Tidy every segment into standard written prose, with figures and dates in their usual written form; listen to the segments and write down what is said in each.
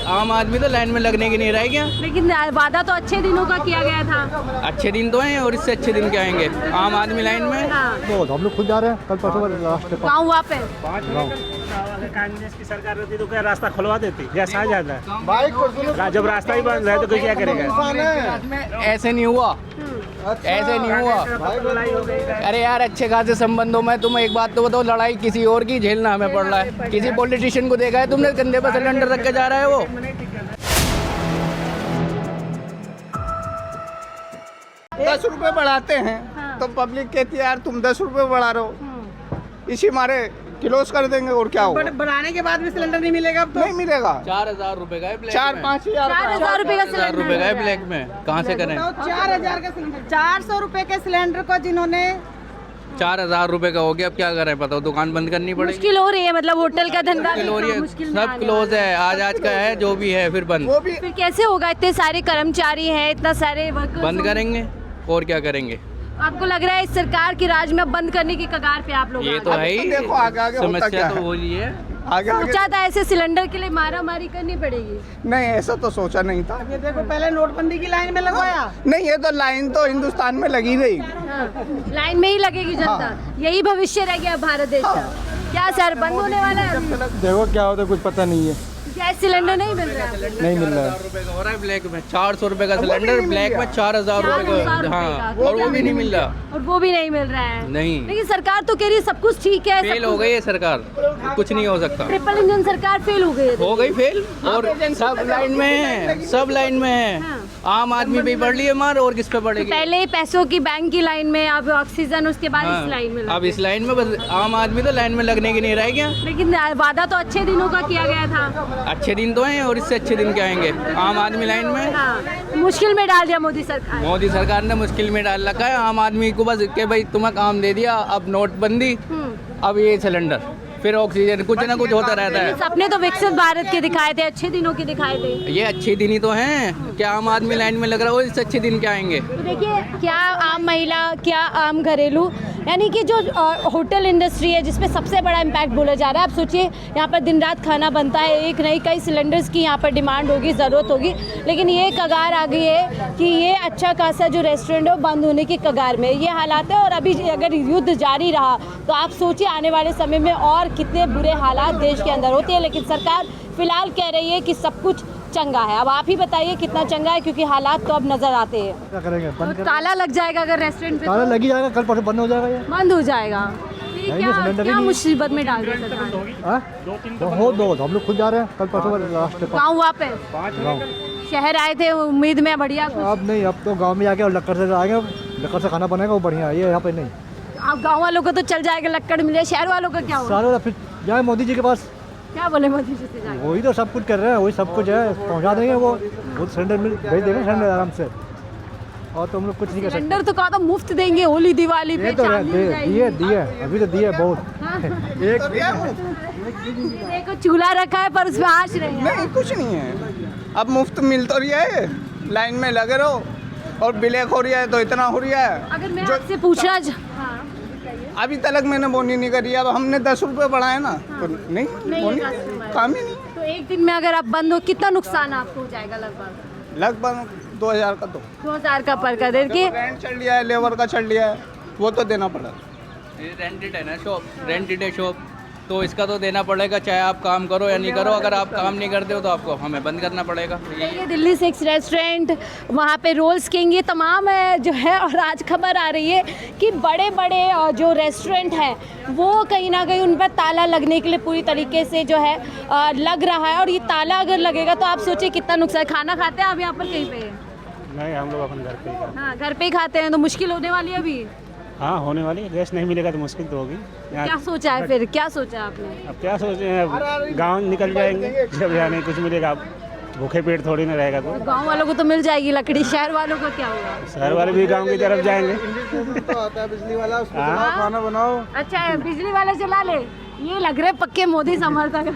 आम आदमी तो लाइन में लगने की नहीं रह गया। लेकिन वादा तो अच्छे दिनों का किया गया था। अच्छे दिन तो हैं और इससे अच्छे दिन क्या आएंगे। आम आदमी लाइन में हाँ। तो हम लोग खुद जा रहे हैं कल परसों लास्ट गाँव वहाँ पे कांग्रेस की सरकार रहती तो क्या रास्ता खुलवा देती, जैसा आ जाता है। जब रास्ता ही बंद है तो कोई क्या करेगा। ऐसे नहीं हुआ, ऐसे नहीं हुआ। अरे यार अच्छे खासे संबंधों में तुम एक बात तो बताओ, लड़ाई किसी और की झेलना हमें पड़ रहा है। किसी पॉलिटिशियन को देखा है तुमने कंधे पर सिलेंडर रख के जा रहा है वो। 10 रुपए बढ़ाते हैं तो पब्लिक कहती है यार तुम 10 रुपए बढ़ा रहे हो, इसी मारे क्लोज कर देंगे और क्या होगा। बढ़ाने के बाद भी सिलेंडर नहीं मिलेगा अब तो। नहीं मिलेगा। 4,000 रुपए का है ब्लैक में। 4-5 हजार 4,000 रुपए का 4,000 रुपए का है ब्लैक में, कहाँ से करें। 4,000 का सिलेंडर, 400 रुपए के सिलेंडर को जिन्होंने 4,000 रुपए का हो गया, अब क्या करें बताओ, दुकान बंद करनी पड़ेगी। मुश्किल हो रही है, मतलब होटल का धंधा मुश्किल हो रही है, मुश्किल में सब आने क्लोज है, आज का है जो भी है फिर बंद। वो भी फिर कैसे होगा? इतने सारे कर्मचारी हैं, इतना सारे वर्कर्स बंद करेंगे और क्या करेंगे। आपको लग रहा है इस सरकार की राज में अब बंद करने की कगार पे आप लोग ये आ तो गए? है ही, देखो आगे आगे होता क्या समस्या तो है। हो रही है। आगे आगे सोचा था ऐसे सिलेंडर के लिए मारा मारी करनी पड़ेगी। नहीं, ऐसा तो सोचा नहीं था। ये देखो पहले नोटबंदी की लाइन में लगवाया। नहीं, ये तो लाइन तो हिंदुस्तान में लगी रही। हाँ, लाइन में ही लगेगी जनता। यही भविष्य रह गया भारत देश का। क्या सर बंद होने वाला है अभी? देखो क्या होता है कुछ पता नहीं है, गैस सिलेंडर नहीं मिल रहा है। नहीं मिल रहा है। 4,000 रुपए का हो रहा है ब्लैक में, 400 रुपए का सिलेंडर ब्लैक में 4,000 रुपए 4,000 का। रुपए हाँ, का। और वो भी नहीं मिल रहा। और वो भी नहीं मिल रहा है। नहीं। लेकिन सरकार तो कह रही है सब कुछ ठीक है। फेल हो गई है सरकार, कुछ नहीं हो सकता। ट्रिपल इंजन सरकार फेल हो गई है। हो गई फेल, और सब लाइन में है, सब लाइन में है। हाँ। आम आदमी पे पड़ रही है मार, और किस पे पड़ेगी। पहले पैसों की बैंक की लाइन में, अब ऑक्सीजन, उसके बाद हाँ, इस लाइन में अब इस लाइन में बस आम आदमी तो लाइन में लगने की नहीं रह गया। लेकिन वादा तो अच्छे दिनों का किया गया था। अच्छे दिन तो हैं और इससे अच्छे दिन क्या आएंगे। आम आदमी लाइन में, हाँ, मुश्किल में डाल दिया मोदी सरकार। मोदी सरकार ने मुश्किल में डाल रखा है आम आदमी को, बस के भाई तुम्हें काम दे दिया, अब नोटबंदी, अब ये सिलेंडर, फिर ऑक्सीजन, कुछ ना कुछ होता रहता है। सपने तो विकसित भारत के दिखाए थे, अच्छे दिनों के दिखाए थे। ये अच्छे दिन ही तो हैं, क्या आम आदमी लाइन में लग रहा हो, इससे अच्छे दिन क्या आएंगे। तो देखिए, क्या आम महिला, क्या आम घरेलू, यानी कि जो होटल इंडस्ट्री है जिसपे सबसे बड़ा इम्पैक्ट बोला जा रहा है। आप सोचिए, यहाँ पर दिन रात खाना बनता है, एक नहीं कई सिलेंडर्स की यहाँ पर डिमांड होगी, ज़रूरत होगी, लेकिन ये कगार आ गई है कि ये अच्छा खासा जो रेस्टोरेंट है वो बंद होने की कगार में ये हालात है। और अभी अगर युद्ध जारी रहा तो आप सोचिए आने वाले समय में और कितने बुरे हालात देश के अंदर होते हैं। लेकिन सरकार फिलहाल कह रही है कि सब कुछ चंगा है। अब आप ही बताइए कितना चंगा है, क्योंकि हालात तो अब नजर आते हैं। क्या करेंगे, बंद तो कर ताला लग जाएगा अगर रेस्टोरेंट पे, ताला लग ही जाएगा, कल परसों बंद हो जाएगा ये। बंद हो जाएगा। ये नहीं, क्या सिलेंडर ही क्या नहीं। मुसीबत में डाल दिया सरकार। हाँ? हो दो हम लोग खुद जा रहे हैं कल परसों लास्ट गाँव वहाँ पे गाँव। शहर आए थे उम्मीद में बढ़िया कुछ। अब नहीं, अब तो गांव में जाके और लक्कड़ से आएंगे, लक्कड़ से खाना बनेगा वो बढ़िया है, ये यहाँ पे नहीं। आप गाँव वालों को तो चल जाएगा, लक्कड़ मिल जाए, शहर वालों का क्या होगा? सारे फिर जाए मोदी जी के पास, क्या बोले मोदी जी से जाके? वही तो सब कुछ कर रहे हैं, वही सब कुछ है, पहुंचा देंगे वो सिलेंडर मिल भेज देंगे सिलेंडर आराम से, और तो हम लोग कुछ नहीं कर सकते। सिलेंडर तो कहा था मुफ्त देंगे होली दिवाली पे, ये तो चांदी मिल जाएगी। दिए अभी तो दिए बहुत। देखो चूल्हा रखा है पर उसमें आँच नहीं है। नहीं, कुछ नहीं है। अब मुफ्त मिल तो रही है, लाइन में लगे रहो, और ब्लैक हो रही है तो इतना हो रहा है। अगर मैं जो आपसे पूछना अभी तक मैंने बोनी नहीं करी, अब हमने 10 रुपए बढ़ाए ना, तो नहीं बोनी, काम ही नहीं। तो एक दिन में अगर आप बंद हो कितना नुकसान आपको हो जाएगा? लगभग 2,000 का तो 2,000 का पर कर देखिए। रेंट चल लिया है, लेबर का चल लिया है, वो तो देना पड़ा। रेंटेड है ना शॉप, रेंटेड है शॉप, तो इसका तो देना पड़ेगा, चाहे आप काम करो या नहीं करो। अगर आप काम नहीं करते हो तो आपको हमें बंद करना पड़ेगा। ये दिल्ली 6 रेस्टोरेंट, वहाँ पे रोल्स किंग, ये तमाम जो है। और आज खबर आ रही है कि बड़े बड़े जो रेस्टोरेंट हैं वो कहीं ना कहीं उन पर ताला लगने के लिए पूरी तरीके से जो है लग रहा है। और ये ताला अगर लगेगा तो आप सोचिए कितना नुकसान। खाना खाते हैं आप यहाँ पर कहीं पे? नहीं, हम लोग अपने घर पे ही खाते हैं। हाँ, घर पे ही खाते हैं, तो मुश्किल होने वाली है अभी। हाँ, होने वाली है, गैस नहीं मिलेगा तो मुश्किल तो होगी। क्या सोचा है फिर, क्या सोचा है आपने? अब क्या सोचे हैं, गाँव निकल जाएंगे जब यहाँ नहीं कुछ मिलेगा, भूखे पेट थोड़ी ना रहेगा। तो गांव वालों को तो मिल जाएगी लकड़ी, शहर वालों को क्या होगा? शहर वाले भी गाँव की तरफ जाएंगे। बिजली वाला, उसको हाँ। खाना बनाओ। अच्छा, बिजली वाले चला ले। ये लग रहे पक्के मोदी समर्थक।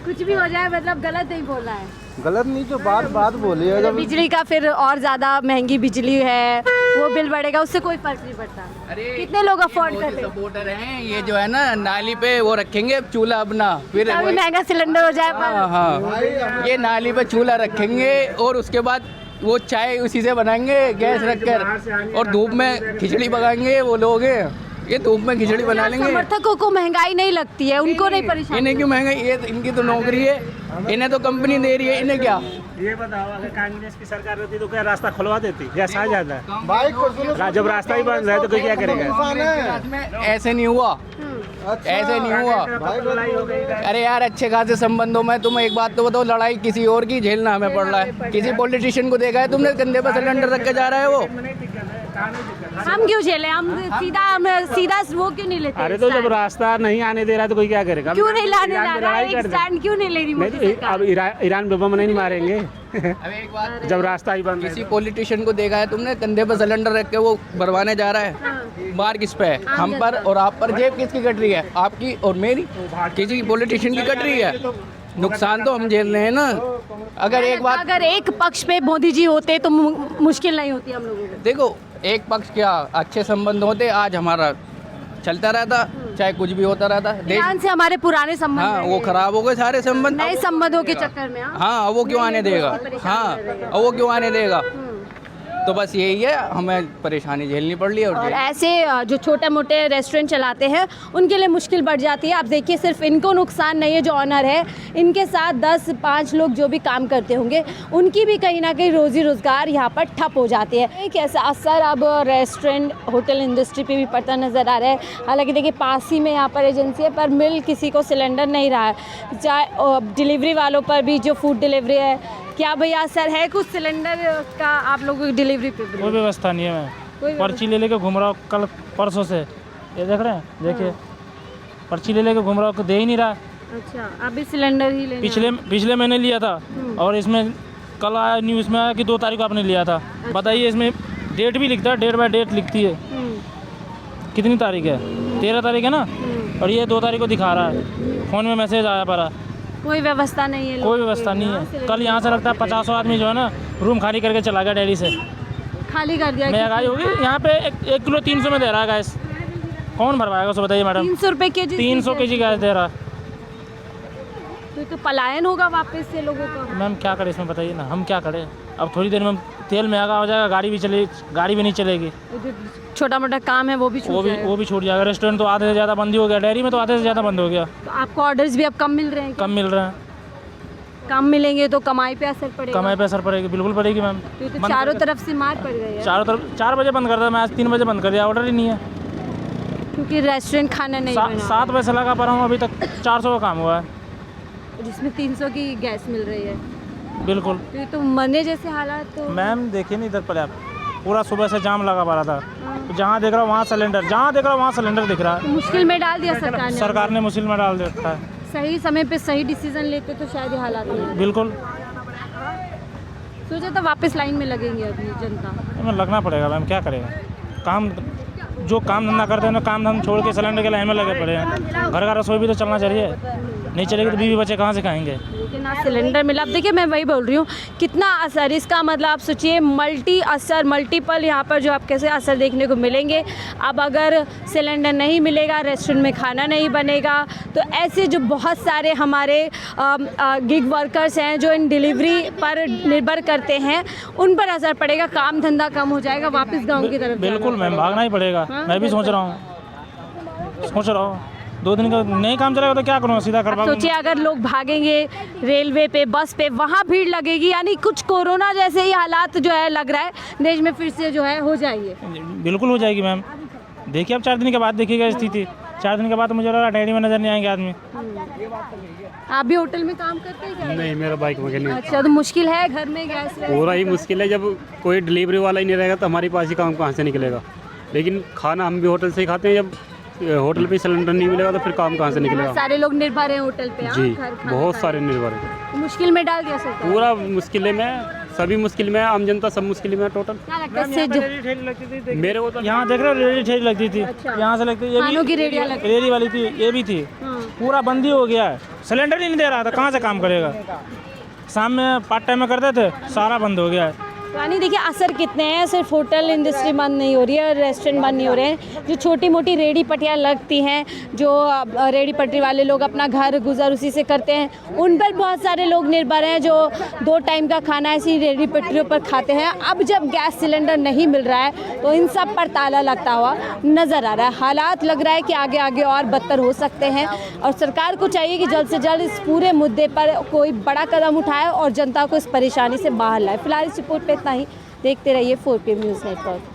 कुछ भी हो जाए, मतलब गलत नहीं बोला है। गलत नहीं, जो बात बोली है। बिजली का फिर और ज़्यादा महंगी बिजली है, वो बिल बढ़ेगा, उससे कोई फर्क नहीं पड़ता। कितने लोग अफोर्ड कर रहे हैं? सपोर्टर हैं ये जो है ना, नाली पे वो रखेंगे चूल्हा अपना, फिर अभी महंगा सिलेंडर हो जाए पर हाँ ये नाली पे चूल्हा रखेंगे और उसके बाद वो चाय उसी से बनाएंगे गैस रखकर, और धूप में खिचड़ी पकाएंगे वो लोग हैं, ये धूप में खिचड़ी बना लेंगे। समर्थकों को महंगाई नहीं लगती है, उनको नहीं परेशानी। इन्हें क्यों महंगाई, ये इनकी तो नौकरी है, इन्हें तो कंपनी दे रही है, इन्हें क्या। ये बताओ, अगर कांग्रेस की सरकार रहती तो क्या रास्ता खुलवा देती या सहा जाता? जब रास्ता ही बंद है तो कोई क्या करेगा? ऐसे नहीं हुआ, ऐसे नहीं हुआ। अरे यार अच्छे खासे संबंधों में तुम एक बात तो बताओ, लड़ाई किसी और की झेलना हमें पड़ रहा है। किसी पॉलिटिशियन को देखा है तुमने कंधे पर सिलेंडर रख के जा रहा है वो? हम क्यों झेले, हम सीधा वो क्यों नहीं लेते? अरे तो जब रास्ता नहीं आने दे रहा तो कोई क्या करेगा? क्यों नहीं लाने ला रहा है? एक स्टैंड क्यों नहीं ले रही मोदी सरकार? अब ईरान पे बम नहीं मारेंगे अब एक बात, जब रास्ता ही बंद है। किसी पॉलिटिशियन को देखा है तुमने कंधे पर सिलेंडर रख के वो भरवाने जा रहा है? मार किस पे है? हम पर और आप पर। जेब किसकी कट रही है, आपकी और मेरी? किसी पॉलिटिशियन की कट रही है? नुकसान तो हम झेल रहे हैं ना। अगर एक पक्ष पे मोदी जी होते तो मुश्किल नहीं होती हम लोगों को। देखो एक पक्ष क्या, अच्छे संबंध होते आज हमारा चलता रहता, चाहे कुछ भी होता रहता। ईरान से हमारे पुराने संबंध हाँ वो खराब हो गए सारे संबंध, नए संबंधों के चक्कर में। हाँ वो क्यों आने देगा, हाँ वो क्यों आने देगा। तो बस यही है, हमें परेशानी झेलनी पड़ रही है। और ऐसे जो छोटे मोटे रेस्टोरेंट चलाते हैं उनके लिए मुश्किल बढ़ जाती है। आप देखिए सिर्फ इनको नुकसान नहीं है, जो ऑनर है इनके साथ 10-5 लोग जो भी काम करते होंगे उनकी भी कहीं ना कहीं रोजी रोजगार यहाँ पर ठप हो जाती है। एक ऐसा असर अब रेस्टोरेंट होटल इंडस्ट्री पे भी पड़ता नज़र आ रहा है। हालांकि देखिए पास ही में यहाँ पर एजेंसी है पर मिल किसी को सिलेंडर नहीं रहा है। चाहे डिलीवरी वालों पर भी, जो फूड डिलीवरी है, क्या भैया असर है कुछ सिलेंडर का आप लोगों की डिलीवरी पे? कोई व्यवस्था नहीं है। मैं पर्ची ले लेके घूम रहा हूँ कल परसों से, ये देख रहे हैं, देखिए पर्ची ले लेके घूम रहा हूँ, दे ही नहीं रहा। अच्छा, अभी सिलेंडर ही लेना? पिछले महीने लिया था और इसमें कल आया न्यूज़ में आया कि 2 तारीख को आपने लिया था। बताइए, इसमें डेट भी लिखता है, डेट बाय डेट लिखती है। कितनी तारीख है? 13 तारीख है ना, और ये 2 तारीख को दिखा रहा है। फ़ोन में मैसेज आया पड़ा, कोई व्यवस्था नहीं है। कोई व्यवस्था नहीं है। कल यहाँ से लगता है 50 आदमी जो है ना रूम खाली करके चला गया डेयरी से। खाली कर दिया? महंगाई होगी यहाँ पे, 1 किलो 300 में दे रहा है गैस। कौन भरवाएगा उसको बताइए मैडम? 300 रुपये के जी? 300 के जी गैस दे रहा। तो पलायन होगा वापस से लोगों का। मैम क्या करें इसमें बताइए ना, हम क्या करें? अब थोड़ी देर में तेल महंगा हो जाएगा, गाड़ी भी नहीं चलेगी। छोटा मोटा काम है वो भी छूट जाएगा। रेस्टोरेंट तो आधे से ज़्यादा बंद ही हो गया, डेयरी में तो आधे से ज़्यादा बंद हो गया। तो आपको ऑर्डर्स भी अब कम मिल रहे हैं? कम मिल रहे हैं। कम मिलेंगे तो कमाई पे असर पड़ेगा? कमाई पे असर पड़ेगी, बिल्कुल पड़ेगी मैम। तो चारों तरफ से मार पड़ गई है। चारों तरफ 4 बजे बंद कर दिया, मैं आज 3 बजे बंद कर दिया, ऑर्डर ही नहीं है। क्योंकि रेस्टोरेंट खाना नहीं बना। 7 बजे से लगा पड़ा हूँ, अभी तक 400 का काम हुआ है, जिसमें 300 की गैस मिल रही है। बिल्कुल। तो मरने जैसे हालात। तो मैम देखिए नहीं इधर पर, आप पूरा सुबह से जाम लगा पड़ा था। तो जहाँ देख रहा हूँ वहाँ सिलेंडर, जहाँ देख रहा हूँ वहाँ सिलेंडर दिख रहा है। तो मुश्किल में डाल दिया सरकार ने मुश्किल में डाल दिया है। सही समय पे सही डिसीजन लेते तो शायद ये हालात नहीं। बिल्कुल। सोचा था वापस लाइन में लगेंगे अभी जनता। हमें लगना पड़ेगा मैम, क्या करेगा। जो काम धंधा करते हैं ना, काम धंधा छोड़ के सिलेंडर के लाइन में लगे पड़े हैं। घर का रसोई भी तो चलना चाहिए, नहीं चलेगी तो बीवी बच्चे कहाँ से खाएंगे। लेकिन आज सिलेंडर मिला। अब देखिए मैं वही बोल रही हूँ, कितना असर, इसका मतलब आप सोचिए मल्टीपल यहाँ पर जो आप कैसे असर देखने को मिलेंगे। अब अगर सिलेंडर नहीं मिलेगा, रेस्टोरेंट में खाना नहीं बनेगा, तो ऐसे जो बहुत सारे हमारे गिग वर्कर्स हैं जो इन डिलीवरी पर निर्भर करते हैं, उन पर असर पड़ेगा। काम धंधा कम हो जाएगा, वापस गाँव की तरफ। बिल्कुल मैम, भागना ही पड़ेगा। मैं भी सोच रहा हूँ 2 दिन का नहीं काम चलेगा तो क्या करूँगा, सीधा कर पाऊंगा। सोचिए अगर लोग भागेंगे रेलवे पे, बस पे, वहाँ भीड़ लगेगी। यानी कुछ कोरोना जैसे ही हालात जो है लग रहा है देश में फिर से जो है हो जाएगी। बिल्कुल हो जाएगी मैम। देखिए अब 4 दिन के बाद देखिएगा स्थिति। 4 दिन के बाद मुझे लगा डेयरी में नजर नहीं आएंगे आदमी। आप भी होटल में काम करते हैं क्या? नहीं, मेरा बाइक मैकेनिक। अच्छा, तो मुश्किल है घर में गैस? पूरा ही मुश्किल है। जब कोई डिलीवरी वाला ही नहीं रहेगा तो हमारे पास ही काम कहाँ से निकलेगा। लेकिन खाना हम भी होटल से ही खाते हैं, जब होटल पे सिलेंडर नहीं मिलेगा तो फिर काम कहाँ से निकलेगा। सारे लोग निर्भर हैं होटल पे। जी, बहुत सारे निर्भर हैं। मुश्किल में डाल दिया सरकार। पूरा मुश्किल में, सभी मुश्किल में, आम जनता सब मुश्किल में टोटल। क्या लगता है मेरे को तो यहाँ देख रहे हो रेडी ठेली लगती थी। यहाँ से लगती है, रेडी वाली थी, ये भी थी। पूरा बंदी हो गया है, सिलेंडर ही नहीं दे रहा था, कहाँ से काम करेगा। शाम में पार्ट टाइम में करते थे, सारा बंद हो गया है। यानी देखिए असर कितने हैं, सिर्फ होटल इंडस्ट्री बंद नहीं हो रही है, रेस्टोरेंट बंद नहीं हो रहे हैं, जो छोटी मोटी रेडी पट्टियाँ लगती हैं, जो रेडी पट्टी वाले लोग अपना घर गुजर उसी से करते हैं, उन पर बहुत सारे लोग निर्भर हैं जो 2 टाइम का खाना ऐसी रेडी पट्टियों पर खाते हैं। अब जब गैस सिलेंडर नहीं मिल रहा है तो इन सब पर ताला लगता हुआ नज़र आ रहा है। हालात लग रहा है कि आगे आगे और बदतर हो सकते हैं और सरकार को चाहिए कि जल्द से जल्द इस पूरे मुद्दे पर कोई बड़ा कदम उठाए और जनता को इस परेशानी से बाहर लाए। फिलहाल इस रिपोर्ट पे इतना ही। देखते रहिए 4PM न्यूज़ नेटवर्क।